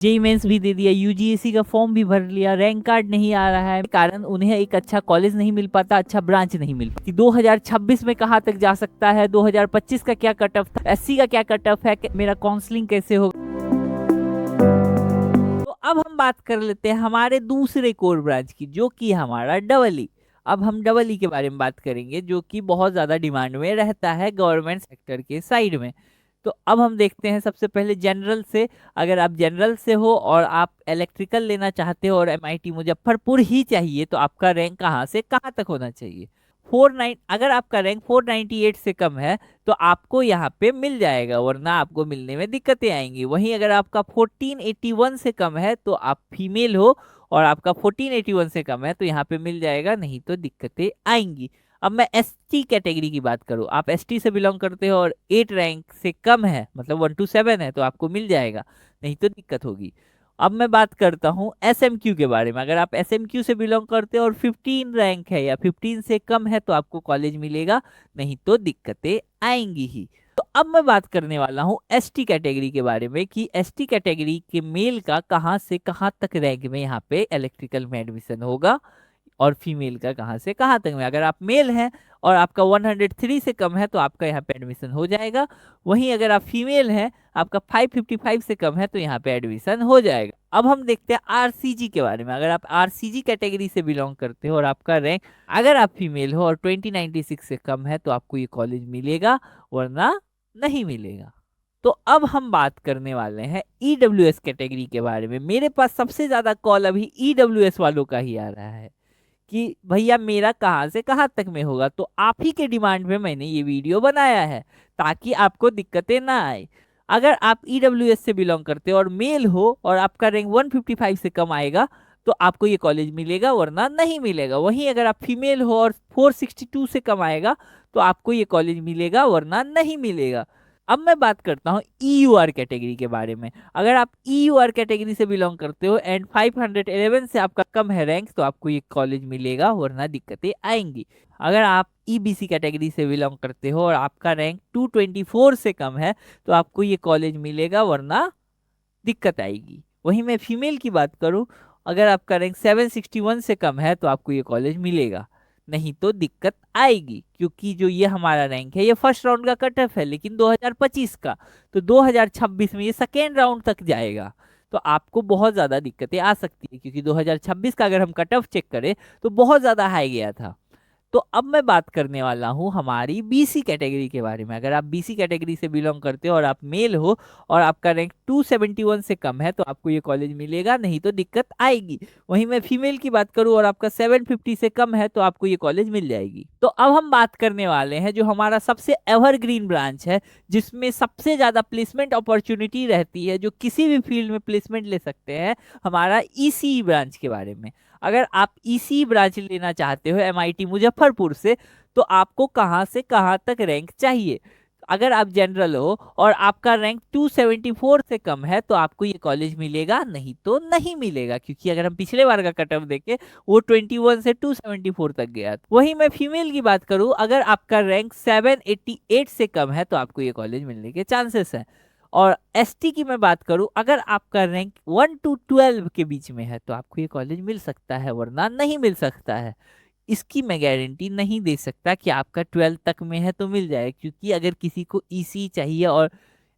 JEE mains भी दे दिया, UGC का फॉर्म भी भर लिया, रैंक कार्ड नहीं आ रहा है, कारण उन्हें एक अच्छा कॉलेज नहीं मिल पाता, अच्छा ब्रांच नहीं मिल पाती। 2026 में कहाँ तक जा सकता है, 2025 का क्या कट ऑफ था, एससी का क्या कट ऑफ है, मेरा काउंसलिंग कैसे होगा। तो अब हम बात कर लेते हैं हमारे दूसरे कोर ब्रांच की, जो कि हमारा डबल ई। अब हम डबल ई के बारे में बात करेंगे, जो कि बहुत ज्यादा डिमांड में रहता है गवर्नमेंट सेक्टर के साइड में। तो अब हम देखते हैं सबसे पहले जनरल से। अगर आप जनरल से हो और आप इलेक्ट्रिकल लेना चाहते हो और एमआईटी मुजफ्फरपुर ही चाहिए, तो आपका रैंक कहाँ से कहाँ तक होना चाहिए। 49, अगर आपका रैंक 498 से कम है तो आपको यहाँ पे मिल जाएगा, वरना आपको मिलने में दिक्कतें आएंगी। वहीं अगर आपका 1481 से कम है तो आप फीमेल हो और आपका 1481 से कम है तो यहाँ पे मिल जाएगा, नहीं तो दिक्कतें आएंगी। अब मैं एसटी कैटेगरी की बात करूँ, आप एसटी से बिलोंग करते हो और 8 रैंक से कम है, मतलब 1 to 7 है, तो आपको मिल जाएगा, नहीं तो दिक्कत होगी। अब मैं बात करता हूँ एसएमक्यू के बारे में। अगर आप एसएमक्यू से बिलोंग करते हो और 15 रैंक है या 15 से कम है तो आपको कॉलेज मिलेगा, नहीं तो दिक्कतें आएंगी ही। तो अब मैं बात करने वाला हूँ एसटी कैटेगरी के बारे में, कि एसटी कैटेगरी के मेल का कहाँ से कहाँ तक रैंक में यहाँ पे इलेक्ट्रिकल में एडमिशन होगा, और फीमेल का कहाँ से कहाँ तक में। अगर आप मेल हैं और आपका 103 से कम है तो आपका यहाँ पे एडमिशन हो जाएगा। वहीं अगर आप फीमेल हैं, आपका 555 से कम है तो यहाँ पे एडमिशन हो जाएगा। अब हम देखते हैं आरसीजी के बारे में। अगर आप आरसीजी कैटेगरी से बिलोंग करते हो और आपका रैंक, अगर आप फीमेल हो और 2096 से कम है तो आपको ये कॉलेज मिलेगा, वरना नहीं मिलेगा। तो अब हम बात करने वाले हैं ईडब्ल्यूएस कैटेगरी के बारे में। मेरे पास सबसे ज्यादा कॉल अभी ईडब्ल्यूएस वालों का ही आ रहा है कि भैया मेरा कहाँ से कहाँ तक में होगा। तो आप ही के डिमांड पे मैंने ये वीडियो बनाया है, ताकि आपको दिक्कतें ना आए। अगर आप ईडब्ल्यूएस से बिलोंग करते हो और मेल हो और आपका रैंक 155 से कम आएगा तो आपको ये कॉलेज मिलेगा, वरना नहीं मिलेगा। वहीं अगर आप फीमेल हो और 462 से कम आएगा तो आपको ये कॉलेज मिलेगा, वरना नहीं मिलेगा। अब मैं बात करता हूँ ईयूआर कैटेगरी के बारे में। अगर आप ईयूआर कैटेगरी से बिलोंग करते हो एंड 511 से आपका कम है रैंक तो आपको ये कॉलेज मिलेगा, वरना दिक्कतें आएंगी। अगर आप ईबीसी कैटेगरी से बिलोंग करते हो और आपका रैंक 224 से कम है तो आपको ये कॉलेज मिलेगा, वरना दिक्कत आएगी। वहीं मैं फीमेल की बात करूं, अगर आपका रैंक 761 से कम है तो आपको ये कॉलेज मिलेगा, नहीं तो दिक्कत आएगी। क्योंकि जो ये हमारा रैंक है ये फर्स्ट राउंड का कट ऑफ है, लेकिन 2025 का, तो 2026 में ये सेकेंड राउंड तक जाएगा। तो आपको बहुत ज्यादा दिक्कतें आ सकती है, क्योंकि 2026 का अगर हम कट ऑफ चेक करें तो बहुत ज्यादा हाई गया था। तो अब मैं बात करने वाला हूं हमारी बीसी कैटेगरी के बारे में। अगर आप बीसी कैटेगरी से बिलोंग करते हो और आप मेल हो और आपका रैंक 271 से कम है तो आपको ये कॉलेज मिलेगा, नहीं तो दिक्कत आएगी। वहीं मैं फीमेल की बात करूं और आपका 750 से कम है तो आपको ये कॉलेज मिल जाएगी। तो अब हम बात करने वाले हैं जो हमारा सबसे एवरग्रीन ब्रांच है, जिसमें सबसे ज्यादा प्लेसमेंट अपॉर्चुनिटी रहती है, जो किसी भी फील्ड में प्लेसमेंट ले सकते हैं, हमारा ईसी ब्रांच के बारे में। अगर आप ईसी ब्रांच लेना चाहते हो एमआईटी मुजफ्फरपुर से, तो आपको कहाँ से कहाँ तक रैंक चाहिए। अगर आप जनरल हो और आपका रैंक 274 से कम है तो आपको ये कॉलेज मिलेगा, नहीं तो नहीं मिलेगा। क्योंकि अगर हम पिछले बार का कट ऑफ देखें वो 21 से 274 तक गया। वहीं मैं फीमेल की बात करूं, अगर आपका रैंक 788 से कम है तो आपको ये कॉलेज मिलने के चांसेस हैं। और एसटी की मैं बात करूं, अगर आपका रैंक 1 to 12 के बीच में है तो आपको ये कॉलेज मिल सकता है, वरना नहीं मिल सकता है। इसकी मैं गारंटी नहीं दे सकता कि आपका 12 तक में है तो मिल जाए, क्योंकि अगर किसी को ईसी चाहिए और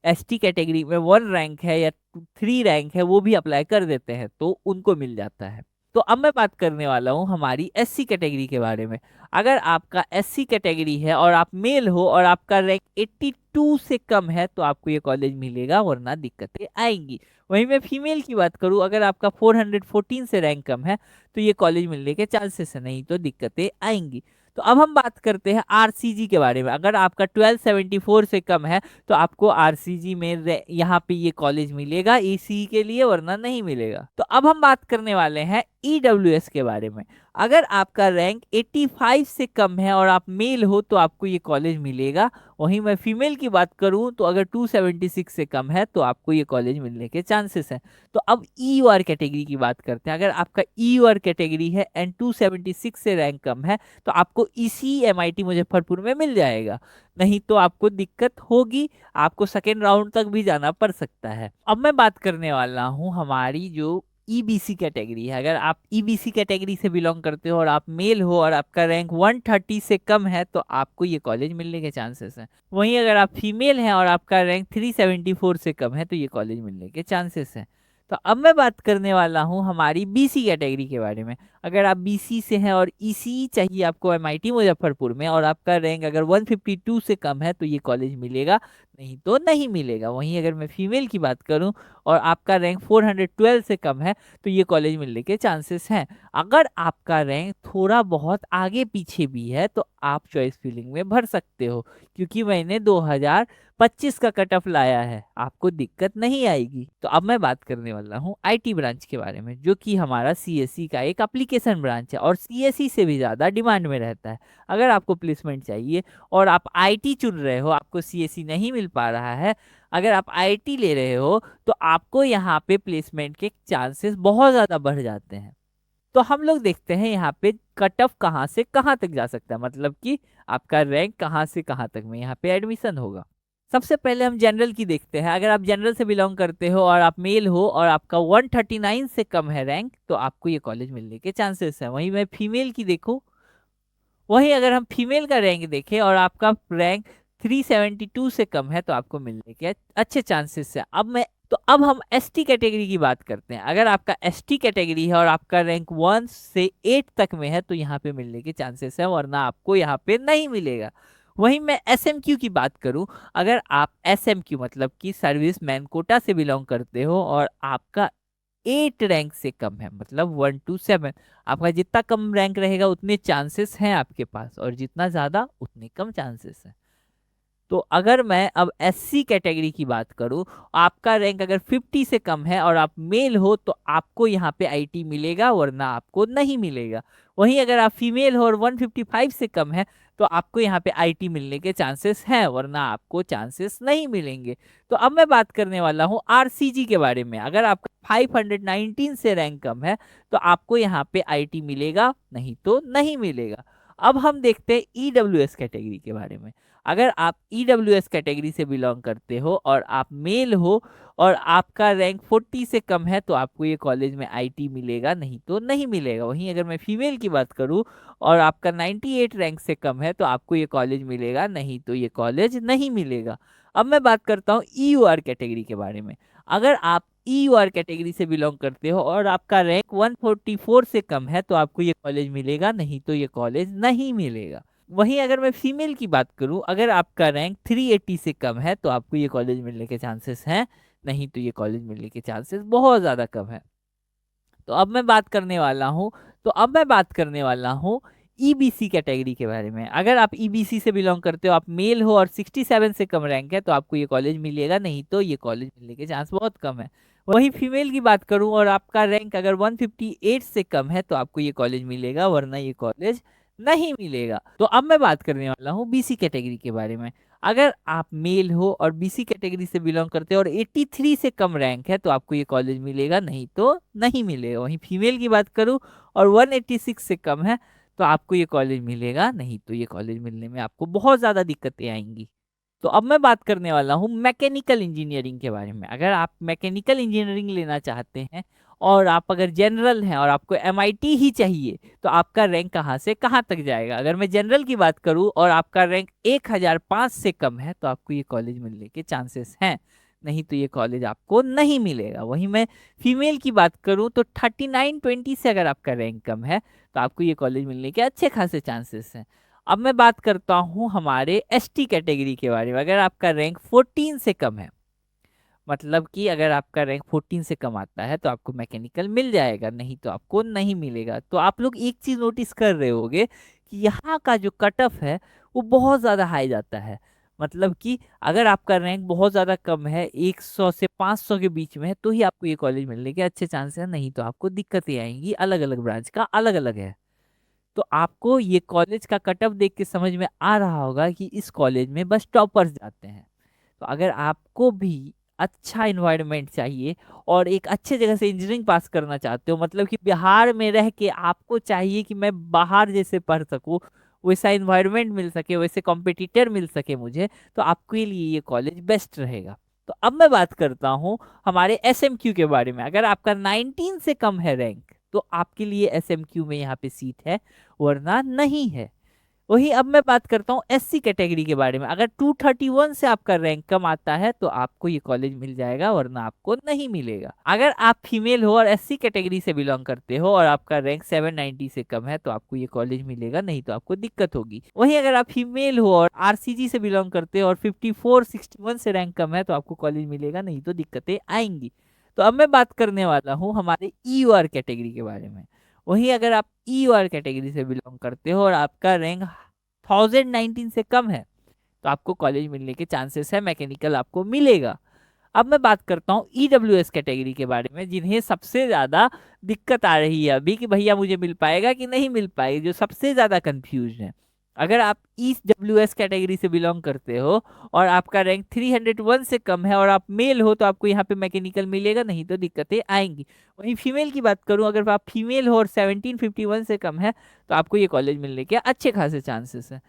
एसटी कैटेगरी में 1 रैंक है या 3 रैंक है, वो भी अप्लाई कर देते हैं तो उनको मिल जाता है। तो अब मैं बात करने वाला हूँ हमारी एससी कैटेगरी के बारे में। अगर आपका एससी कैटेगरी है और आप मेल हो और आपका रैंक 82 से कम है तो आपको ये कॉलेज मिलेगा, वरना दिक्कतें आएंगी। वहीं मैं फीमेल की बात करूं, अगर आपका 414 से रैंक कम है तो ये कॉलेज मिलने के चांसेस है, नहीं तो दिक्कतें आएंगी। तो अब हम बात करते हैं आरसीजी के बारे में। अगर आपका 1274 से कम है तो आपको आरसीजी में यहाँ पे ये कॉलेज मिलेगा ईसी के लिए, वरना नहीं मिलेगा। तो अब हम बात करने वाले हैं ईडब्ल्यूएस के बारे में। अगर आपका रैंक 85 से कम है और आप मेल हो तो आपको ये कॉलेज मिलेगा। वहीं मैं फीमेल की बात करूं तो अगर 276 से कम है तो आपको ये कॉलेज मिलने के चांसेस हैं। तो अब ईयूआर कैटेगरी की बात करते हैं। अगर आपका ईयूआर कैटेगरी है एंड 276 से रैंक कम है तो आपको इसी एमआईटी मुजफ्फरपुर में मिल जाएगा, नहीं तो आपको दिक्कत होगी, आपको सेकेंड राउंड तक भी जाना पड़ सकता है। अब मैं बात करने वाला हूँ हमारी जो ईबीसी कैटेगरी है। अगर आप ईबीसी कैटेगरी से बिलोंग करते हो और आप मेल हो और आपका रैंक 130 से कम है तो आपको ये कॉलेज मिलने के चांसेस हैं। वहीं अगर आप फीमेल हैं और आपका रैंक 374 से कम है तो ये कॉलेज मिलने के चांसेस हैं। तो अब मैं बात करने वाला हूँ हमारी बीसी कैटेगरी के बारे में। अगर आप बीसी से हैं और ईसी चाहिए आपको एमआईटी मुजफ्फरपुर में और आपका रैंक अगर 152 से कम है तो ये कॉलेज मिलेगा, नहीं तो नहीं मिलेगा। वहीं अगर मैं फीमेल की बात करूं और आपका रैंक 412 से कम है तो ये कॉलेज मिलने के चांसेस हैं। अगर आपका रैंक थोड़ा बहुत आगे पीछे भी है तो आप चॉइस फिलिंग में भर सकते हो, क्योंकि मैंने 2025 का कट ऑफ लाया है, आपको दिक्कत नहीं आएगी। तो अब मैं बात करने वाला हूँ आईटी ब्रांच के बारे में, जो कि हमारा सीएससी का एक एप्लीकेशन ब्रांच है और सीएससी से भी ज़्यादा डिमांड में रहता है। अगर आपको प्लेसमेंट चाहिए और आप आईटी चुन रहे हो, आपको सीएससी नहीं मिल पा रहा है, अगर आप आईटी ले रहे हो तो आपको यहाँ पे प्लेसमेंट के चांसेस बहुत ज़्यादा बढ़ जाते हैं। तो हम लोग देखते हैं यहाँ पे कट ऑफ कहाँ से कहाँ तक जा सकता है, मतलब कि आपका रैंक कहाँ से कहाँ तक में यहाँ पे एडमिशन होगा। सबसे पहले हम जनरल की देखते हैं। अगर आप जनरल से बिलोंग करते हो और आप मेल हो और आपका 139 से कम है रैंक तो आपको ये कॉलेज मिलने के चांसेस हैं। वहीं मैं फीमेल की देखूं, वहीं अगर हम फीमेल का रैंक देखें और आपका रैंक 372 से कम है तो आपको मिलने के अच्छे चांसेस है। अब हम एसटी कैटेगरी की बात करते हैं। अगर आपका एसटी कैटेगरी है और आपका रैंक 1 से 8 तक में है तो यहाँ पे मिलने के चांसेस है, वरना आपको यहाँ पे नहीं मिलेगा। वहीं मैं एसएमक्यू की बात करूं, अगर आप एसएमक्यू मतलब कि सर्विस मैन कोटा से बिलोंग करते हो और आपका 8 रैंक से कम है, मतलब 1 to 7, आपका जितना कम रैंक रहेगा उतने चांसेस हैं आपके पास और जितना ज्यादा उतने कम चांसेस हैं। तो अगर मैं अब एससी कैटेगरी की बात करूं, आपका रैंक अगर 50 से कम है और आप मेल हो तो आपको यहाँ पे आईटी मिलेगा, वरना आपको नहीं मिलेगा। वहीं अगर आप फीमेल हो और 155 से कम है तो आपको यहाँ पे आईटी मिलने के चांसेस हैं, वरना आपको चांसेस नहीं मिलेंगे। तो अब मैं बात करने वाला हूँ आरसीजी के बारे में। अगर आपका 519 से रैंक कम है तो आपको यहाँ पे आईटी मिलेगा, नहीं तो नहीं मिलेगा। अब हम देखते हैं ईडब्ल्यूएस कैटेगरी के बारे में। अगर आप ईडब्ल्यूएस कैटेगरी से बिलोंग करते हो और आप मेल हो और आपका रैंक 40 से कम है तो आपको ये कॉलेज में आईटी मिलेगा, नहीं तो नहीं मिलेगा। वहीं अगर मैं फीमेल की बात करूं और आपका 98 रैंक से कम है तो आपको ये कॉलेज मिलेगा, नहीं तो ये कॉलेज नहीं मिलेगा। अब मैं बात करता हूँ ईयूआर कैटेगरी के बारे में। अगर आप ईयूआर कैटेगरी से बिलोंग करते हो और आपका रैंक 144 से कम है तो आपको ये कॉलेज मिलेगा, नहीं तो ये कॉलेज नहीं मिलेगा। वहीं अगर मैं फीमेल की बात करूं, अगर आपका रैंक 380 से कम है तो आपको ये कॉलेज मिलने के चांसेस हैं, नहीं तो ये कॉलेज मिलने के चांसेस बहुत ज़्यादा कम है। तो अब मैं बात करने वाला हूं ईबीसी कैटेगरी के बारे में। अगर आप ईबीसी से बिलोंग करते हो, आप मेल हो और 67 से कम रैंक है तो आपको ये कॉलेज मिलेगा, नहीं तो ये कॉलेज मिलने के चांस बहुत कम है। वहीं फीमेल की बात करूं और आपका रैंक अगर 158 से कम है तो आपको ये कॉलेज मिलेगा, वरना ये कॉलेज नहीं मिलेगा। तो अब मैं बात करने वाला हूँ बीसी कैटेगरी के बारे में। अगर आप मेल हो और बीसी कैटेगरी से बिलोंग करते हो और 83 से कम रैंक है तो आपको ये कॉलेज मिलेगा, नहीं तो नहीं मिलेगा। वहीं फीमेल की बात करूं और 186 से कम है तो आपको ये कॉलेज मिलेगा, नहीं तो ये कॉलेज मिलने में आपको बहुत ज़्यादा दिक्कतें आएंगी। तो अब मैं बात करने वाला हूँ मैकेनिकल इंजीनियरिंग के बारे में। अगर आप मैकेनिकल इंजीनियरिंग लेना चाहते हैं और आप अगर जनरल हैं और आपको एमआईटी ही चाहिए तो आपका रैंक कहाँ से कहाँ तक जाएगा। अगर मैं जनरल की बात करूँ और आपका रैंक 1005 से कम है तो आपको ये कॉलेज मिलने के चांसेस हैं, नहीं तो ये कॉलेज आपको नहीं मिलेगा। वहीं मैं फीमेल की बात करूँ तो 3920 से अगर आपका रैंक कम है तो आपको ये कॉलेज मिलने के अच्छे खासे चांसेस हैं। अब मैं बात करता हूँ हमारे एसटी कैटेगरी के बारे में। अगर आपका रैंक 14 से कम है, मतलब कि अगर आपका रैंक 14 से कम आता है तो आपको मैकेनिकल मिल जाएगा, नहीं तो आपको नहीं मिलेगा। तो आप लोग एक चीज नोटिस कर रहे होंगे कि यहाँ का जो कट ऑफ है वो बहुत ज़्यादा हाई जाता है। मतलब कि अगर आपका रैंक बहुत ज़्यादा कम है, 100 से 500 के बीच में है, तो ही आपको ये कॉलेज मिलने के अच्छे चांस हैं, नहीं तो आपको दिक्कतें आएँगी। अलग-अलग ब्रांच का अलग-अलग है। तो आपको ये कॉलेज का कट ऑफ देख के समझ में आ रहा होगा कि इस कॉलेज में बस टॉपर्स जाते हैं। तो अगर आपको भी अच्छा एनवायरनमेंट चाहिए और एक अच्छे जगह से इंजीनियरिंग पास करना चाहते हो, मतलब कि बिहार में रह के आपको चाहिए कि मैं बाहर जैसे पढ़ सकूं, वैसा एनवायरनमेंट मिल सके, वैसे कॉम्पिटिटर मिल सके मुझे, तो आपके लिए ये कॉलेज बेस्ट रहेगा। तो अब मैं बात करता हूँ हमारे एसएमक्यू के बारे में। अगर आपका 19 से कम है रैंक, तो आपके लिए एसएमक्यू में यहाँ पे सीट है, वरना नहीं है। वही अब मैं बात करता हूँ एससी कैटेगरी के बारे में। अगर 231 से आपका रैंक कम आता है तो आपको ये कॉलेज मिल जाएगा, वरना आपको नहीं मिलेगा। अगर आप फीमेल हो और एससी कैटेगरी से बिलोंग करते हो और आपका रैंक 790 से कम है तो आपको ये कॉलेज मिलेगा, नहीं तो आपको दिक्कत होगी। वहीं अगर आप फीमेल हो और आरसीजी से बिलोंग करते हो और 5461 से रैंक कम है तो आपको कॉलेज मिलेगा, नहीं तो दिक्कतें आएंगी। तो अब मैं बात करने वाला हूँ हमारे ईयूआर कैटेगरी के बारे में। वहीं अगर आप ईयूआर कैटेगरी से बिलोंग करते हो और आपका रैंक 1019 से कम है तो आपको कॉलेज मिलने के चांसेस है, मैकेनिकल आपको मिलेगा। अब मैं बात करता हूँ ईडब्ल्यूएस कैटेगरी के बारे में, जिन्हें सबसे ज्यादा दिक्कत आ रही है अभी कि भैया मुझे मिल पाएगा कि नहीं मिल पाएगा, जो सबसे ज्यादा कंफ्यूज है। अगर आप ईडब्ल्यूएस कैटेगरी से बिलोंग करते हो और आपका रैंक 301 से कम है और आप मेल हो तो आपको यहाँ पे मैकेनिकल मिलेगा, नहीं तो दिक्कतें आएंगी। वहीं फीमेल की बात करूँ, अगर आप फीमेल हो और 1751 से कम है तो आपको ये कॉलेज मिलने के अच्छे खासे चांसेस हैं।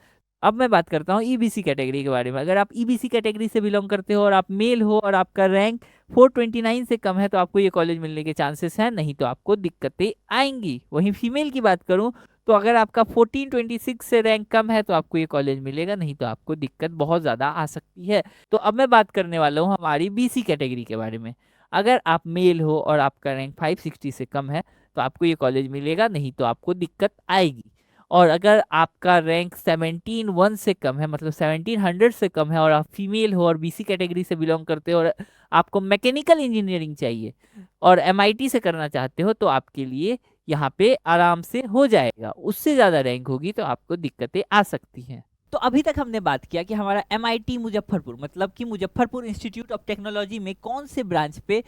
अब मैं बात करता हूँ ईबीसी कैटेगरी के बारे में। अगर आप ईबीसी कैटेगरी से बिलोंग करते हो और आप मेल हो और आपका रैंक 429 से कम है तो आपको ये कॉलेज मिलने के चांसेस हैं, नहीं तो आपको दिक्कतें आएंगी। वहीं फीमेल की बात करूँ तो अगर आपका 1426 से रैंक कम है तो आपको ये कॉलेज मिलेगा, नहीं तो आपको दिक्कत बहुत ज़्यादा आ सकती है। तो अब मैं बात करने वाला हूँ हमारी बीसी कैटेगरी के बारे में। अगर आप मेल हो और आपका रैंक 560 से कम है तो आपको ये कॉलेज मिलेगा, नहीं तो आपको दिक्कत आएगी। और अगर आपका रैंक 17 से कम है, मतलब 1700 से कम है और आप फीमेल हो और बीसी कैटेगरी से बिलोंग करते हो और आपको मैकेनिकल इंजीनियरिंग चाहिए और एमआईटी से करना चाहते हो तो आपके लिए यहाँ पे आराम से हो जाएगा। उससे ज़्यादा रैंक होगी तो आपको दिक्कतें आ सकती हैं। तो अभी तक हमने बात किया कि हमारा एमआईटी मुजफ्फरपुर, मतलब कि मुजफ्फरपुर इंस्टीट्यूट ऑफ टेक्नोलॉजी में कौन से ब्रांच पे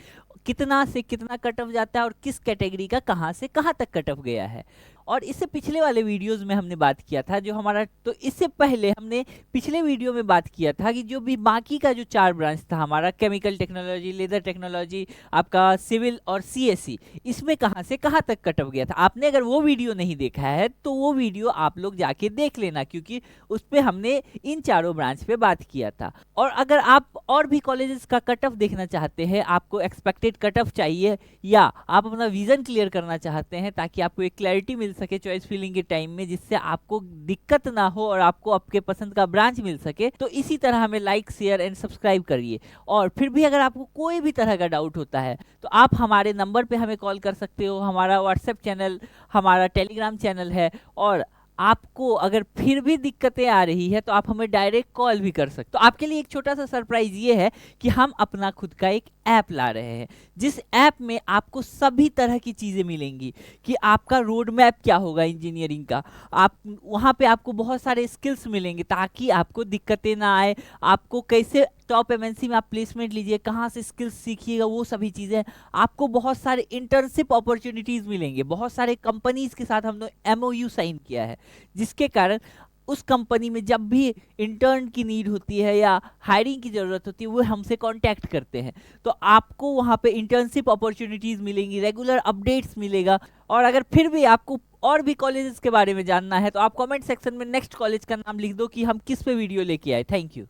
कितना से कितना कट ऑफ जाता है और किस कैटेगरी का कहाँ से कहाँ तक कट ऑफ गया है। और इससे पिछले वाले वीडियोस में हमने बात किया था जो हमारा, तो इससे पहले हमने पिछले वीडियो में बात किया था कि जो भी बाकी का जो 4 ब्रांच था हमारा, केमिकल टेक्नोलॉजी, लेदर टेक्नोलॉजी, आपका सिविल और सीएससी, इसमें कहाँ से कहाँ तक कट ऑफ गया था। आपने अगर वो वीडियो नहीं देखा है तो वो वीडियो आप लोग जाके देख लेना, क्योंकि उस पर हमने इन चारों ब्रांच पे बात किया था। और अगर आप और भी कॉलेजेस का कट ऑफ देखना चाहते हैं, आपको एक्सपेक्टेड कट ऑफ चाहिए या आप अपना विजन क्लियर करना चाहते हैं ताकि आपको एक क्लैरिटी मिल सके चॉइस फिलिंग के टाइम में, जिससे आपको दिक्कत ना हो और आपको आपके पसंद का ब्रांच मिल सके, तो इसी तरह हमें लाइक, शेयर एंड सब्सक्राइब करिए। और फिर भी अगर आपको कोई भी तरह का डाउट होता है तो आप हमारे नंबर पे हमें कॉल कर सकते हो। हमारा व्हाट्सएप चैनल, हमारा टेलीग्राम चैनल है। और आपको अगर फिर भी दिक्कतें आ रही है तो आप हमें डायरेक्ट कॉल भी कर सकते हो। तो आपके लिए एक छोटा सा सरप्राइज ये है कि हम अपना खुद का एक ऐप ला रहे हैं, जिस ऐप में आपको सभी तरह की चीज़ें मिलेंगी कि आपका रोड मैप क्या होगा इंजीनियरिंग का। आप वहाँ पे आपको बहुत सारे स्किल्स मिलेंगे ताकि आपको दिक्कतें ना आए। आपको कैसे टॉप एमएनसी में आप प्लेसमेंट लीजिए, कहाँ से स्किल्स सीखिएगा, वो सभी चीज़ें। आपको बहुत सारे इंटर्नशिप अपॉर्चुनिटीज़ मिलेंगे। बहुत सारे कंपनीज के साथ हमने एमओयू साइन किया है, जिसके कारण उस कंपनी में जब भी इंटर्न की नीड होती है या हायरिंग की ज़रूरत होती है वो हमसे कांटेक्ट करते हैं। तो आपको वहाँ पे इंटर्नशिप अपॉर्चुनिटीज़ मिलेंगी, रेगुलर अपडेट्स मिलेगा। और अगर फिर भी आपको और भी कॉलेजेस के बारे में जानना है तो आप कमेंट सेक्शन में नेक्स्ट कॉलेज का नाम लिख दो कि हम किस पे वीडियो लेके आए। Thank you.